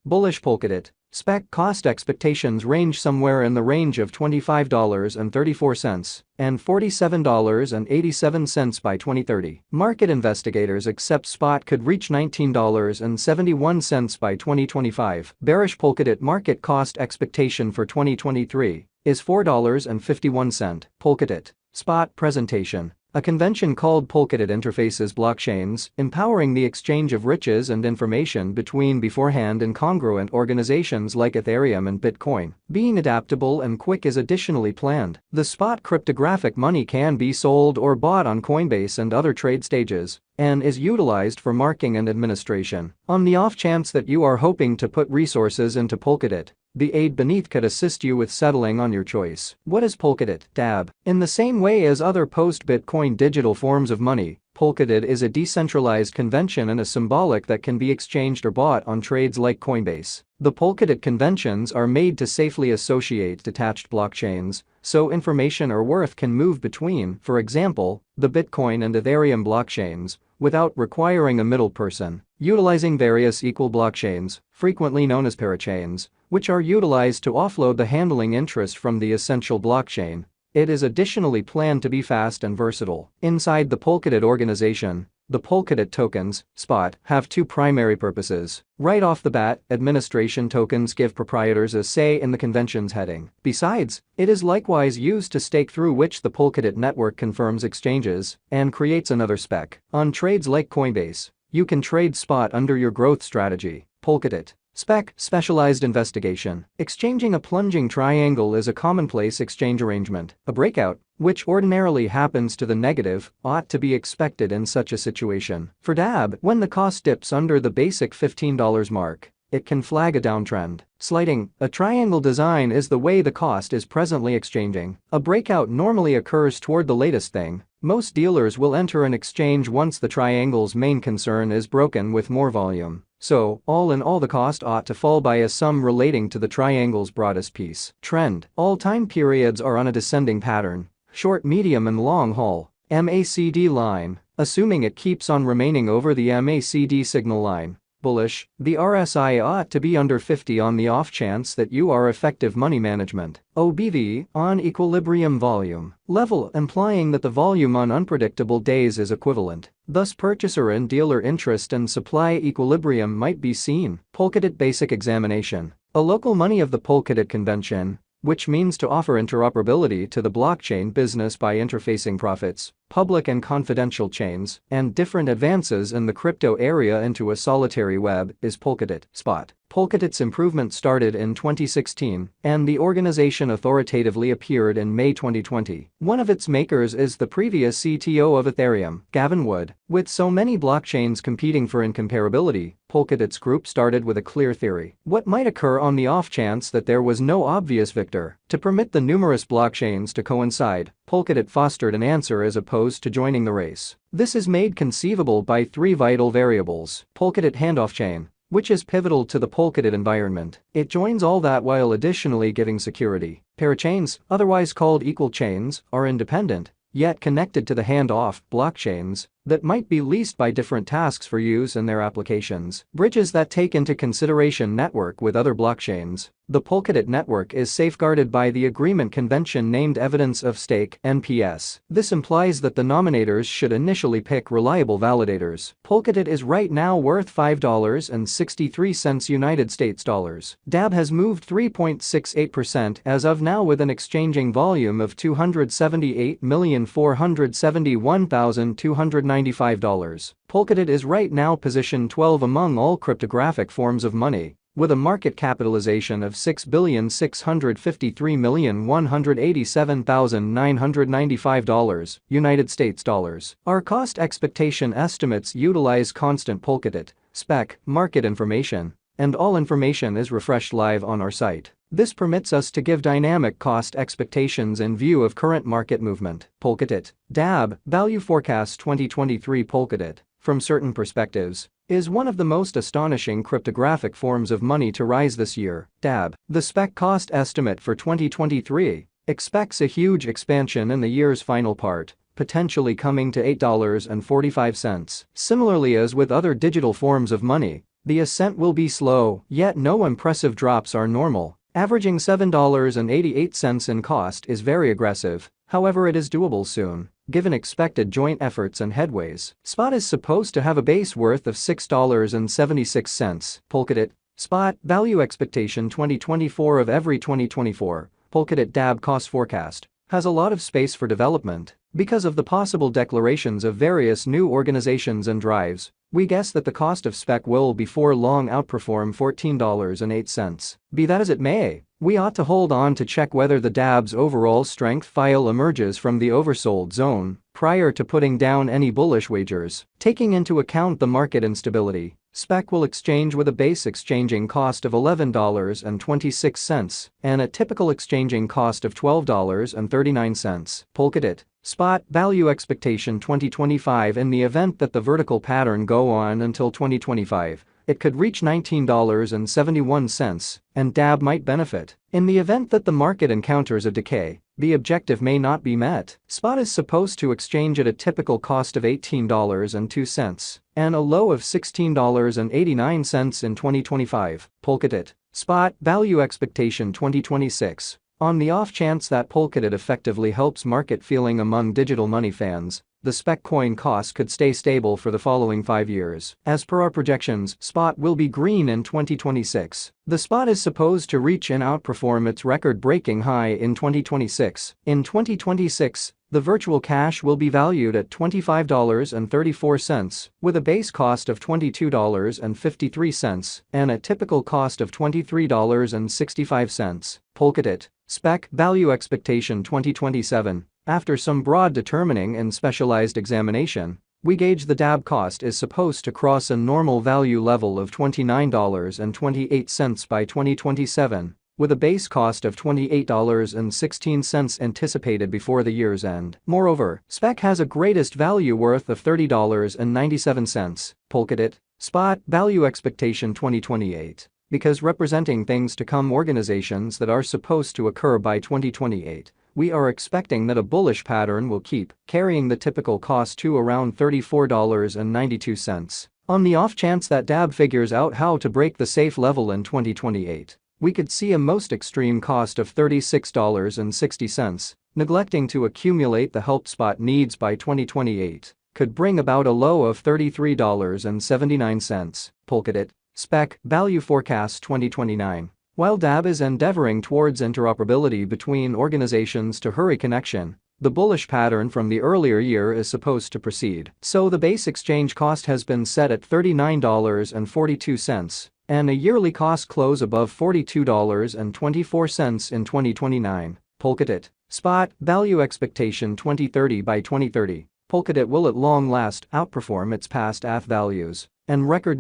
Bullish Polkadot. SPEC cost expectations range somewhere in the range of $25.34 and $47.87 by 2030. Market investigators accept spot could reach $19.71 by 2025. Bearish Polkadot market cost expectation for 2023 is $4.51. Polkadot. Spot presentation. A convention called Polkadot interfaces blockchains, empowering the exchange of riches and information between beforehand and congruent organizations like Ethereum and Bitcoin. Being adaptable and quick is additionally planned. The spot cryptographic money can be sold or bought on Coinbase and other trade stages, and is utilized for marking and administration. On the off chance that you are hoping to put resources into Polkadot, the aid beneath could assist you with settling on your choice. What is Polkadot? DAB. In the same way as other post-Bitcoin digital forms of money, Polkadot is a decentralized convention and a symbolic that can be exchanged or bought on trades like Coinbase. The Polkadot conventions are made to safely associate detached blockchains, so information or worth can move between, for example, the Bitcoin and Ethereum blockchains, without requiring a middle person. Utilizing various equal blockchains, frequently known as parachains, which are utilized to offload the handling interest from the essential blockchain, it is additionally planned to be fast and versatile. Inside the Polkadot organization, the Polkadot tokens, SPOT, have two primary purposes. Right off the bat, administration tokens give proprietors a say in the convention's heading. Besides, it is likewise used to stake through which the Polkadot network confirms exchanges and creates another spec. On trades like Coinbase, you can trade SPOT under your growth strategy. Polkadot. SPEC, specialized investigation. Exchanging a plunging triangle is a commonplace exchange arrangement. A breakout, which ordinarily happens to the negative, ought to be expected in such a situation. For DAB, when the cost dips under the basic $15 mark, it can flag a downtrend. Sliding, a triangle design is the way the cost is presently exchanging. A breakout normally occurs toward the latest thing. Most dealers will enter an exchange once the triangle's main concern is broken with more volume. So, all in all, the cost ought to fall by a sum relating to the triangle's broadest piece. Trend. All time periods are on a descending pattern. Short, medium and long haul. MACD line, assuming it keeps on remaining over the MACD signal line. Bullish, the RSI ought to be under 50 on the off chance that you are effective money management. OBV, on equilibrium volume level, implying that the volume on unpredictable days is equivalent. Thus purchaser and dealer interest and supply equilibrium might be seen. Polkadot basic examination. A local money of the Polkadot convention, which means to offer interoperability to the blockchain business by interfacing profits, public and confidential chains, and different advances in the crypto area into a solitary web, is Polkadot. SPOT. Polkadot's improvement started in 2016, and the organization authoritatively appeared in May 2020. One of its makers is the previous CTO of Ethereum, Gavin Wood. With so many blockchains competing for incomparability, Polkadot's group started with a clear theory. What might occur on the off chance that there was no obvious victor? To permit the numerous blockchains to coincide, Polkadot fostered an answer as opposed to joining the race. This is made conceivable by three vital variables. Polkadot handoff chain, which is pivotal to the Polkadot environment. It joins all that while additionally giving security. Parachains, otherwise called equal chains, are independent, yet connected to the handoff blockchains that might be leased by different tasks for use in their applications. Bridges that take into consideration network with other blockchains. The Polkadot network is safeguarded by the agreement convention named Evidence of Stake (NPS). This implies that the nominators should initially pick reliable validators. Polkadot is right now worth $5.63 United States dollars. DAB has moved 3.68% as of now with an exchanging volume of $278,471,295. Polkadot is right now position 12 among all cryptographic forms of money, with a market capitalization of $6,653,187,995 United States dollars. Our cost expectation estimates utilize constant Polkadot, SPEC, market information, and all information is refreshed live on our site. This permits us to give dynamic cost expectations in view of current market movement. Polkadot, DAB, Value Forecast 2023. Polkadot, from certain perspectives, is one of the most astonishing cryptographic forms of money to rise this year. DAB, the SPEC cost estimate for 2023, expects a huge expansion in the year's final part, potentially coming to $8.45. Similarly as with other digital forms of money, The ascent will be slow, yet no impressive drops are normal. Averaging $7.88 in cost is very aggressive, however it is doable soon, given expected joint efforts and headways. SPOT is supposed to have a base worth of $6.76. Polkadot. SPOT value expectation 2024 of every 2024. Polkadot DAB cost forecast has a lot of space for development. Because of the possible declarations of various new organizations and drives, we guess that the cost of SPEC will before long outperform $14.08. Be that as it may, we ought to hold on to check whether the DAB's overall strength file emerges from the oversold zone prior to putting down any bullish wagers. Taking into account the market instability, SPEC will exchange with a base exchanging cost of $11.26 and a typical exchanging cost of $12.39. Polkadot. SPOT value expectation 2025 in the event that the vertical pattern go on until 2025, it could reach $19.71 and DAB might benefit. In the event that the market encounters a decay, the objective may not be met. SPOT is supposed to exchange at a typical cost of $18.02 and a low of $16.89 in 2025. Polkadot. SPOT value expectation 2026. On the off chance that Polkadot effectively helps market feeling among digital money fans, the SPEC coin cost could stay stable for the following 5 years. As per our projections, SPOT will be green in 2026. The SPOT is supposed to reach and outperform its record-breaking high in 2026. In 2026, the virtual cash will be valued at $25.34, with a base cost of $22.53 and a typical cost of $23.65. Polkadot. SPEC value expectation 2027. After some broad determining and specialized examination, we gauge the DAB cost is supposed to cross a normal value level of $29.28 by 2027, with a base cost of $28.16 anticipated before the year's end. Moreover, SPEC has a greatest value worth of $30.97. Polkadot. SPOT value expectation 2028. Because representing things to come organizations that are supposed to occur by 2028, we are expecting that a bullish pattern will keep carrying the typical cost to around $34.92. On the off chance that DAB figures out how to break the safe level in 2028, we could see a most extreme cost of $36.60, neglecting to accumulate the help SPOT needs by 2028, could bring about a low of $33.79. Polkadot. SPEC value forecast 2029. While DAB is endeavoring towards interoperability between organizations to hurry connection, the bullish pattern from the earlier year is supposed to proceed. So the base exchange cost has been set at $39.42 and a yearly cost close above $42.24 in 2029. Polkadot. SPOT value expectation 2030 by 2030. Polkadot will at long last outperform its past AF values and record